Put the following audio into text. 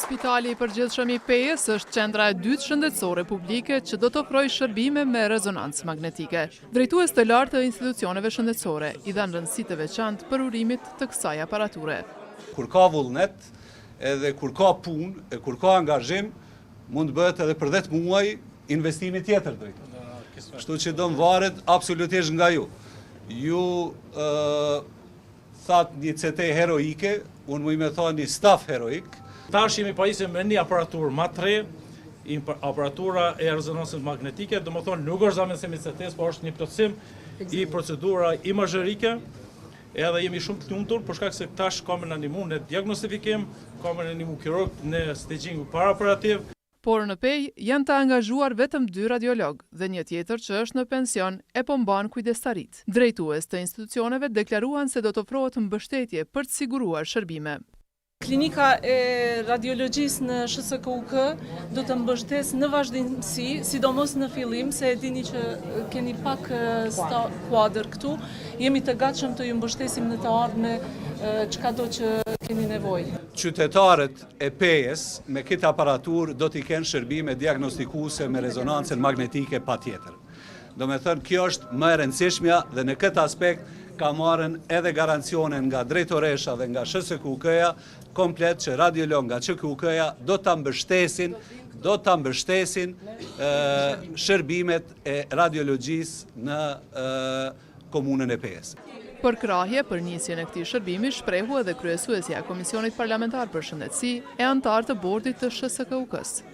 Spitali i Përgjithshëm i Pejës është qendra e dytë shëndetësore publike që do të ofrojë shërbime me rezonancë magnetike. Drejtues të lartë të institucioneve shëndetësore i dhanë rëndësi të veçantë për urimin të kësaj aparature. Kur ka vullnet, edhe kur ka punë, e kur ka angazhim, mund të bëhet edhe për 10 muaj investimi tjetër drejtues. Kështu që do varet absolutisht nga ju. Ju thatë një CT heroike, unë mu i me thonë një staf heroik. Tash jemi pajisur me një aparaturë më të re, aparatura e rezonancës magnetike, do më thonë nuk është zamënësim i CT-s, por është një plotësim i procedura imazherike, edhe jemi shumë të lumtur për shkak se tash kamë në ndihmu në diagnostifikim, kamë në ndihmu kirurg në staging paraoperativ. Por në Pejë janë të angazhuar vetëm 2 radiolog dhe një tjetër që është në pension e po mban kujdestarit. Drejtues të institucioneve deklaruan se do të ofrohet mbështetje për të siguruar shërbime. Klinika e radiologjisë në SHSKUK do të mbështes në vazhdimsi, sidomos në fillim, se e dini që keni pak kuadër këtu, jemi të gatshëm të ju mbështesim në të ardhme çka do që keni nevojë. Qytetarët e Pejës me këtë aparaturë do t'i kenë shërbime diagnostikuese me rezonancën magnetike patjetër. Do me thënë, kjo është më e rëndësishmja dhe në këtë aspekt ka marrën edhe garancionen nga drejtoresha dhe nga SHSKUK-ja komplet që radiolog nga SHSKUK-ja do ta mbështesin shërbimet e radiologjisë në komunën e Pejës. Për krahje për nisjen e këtij shërbimi shprehu edhe kryesuesja e Komisionit Parlamentar për Shëndetësi e antar të bordit të SHSKUK-s.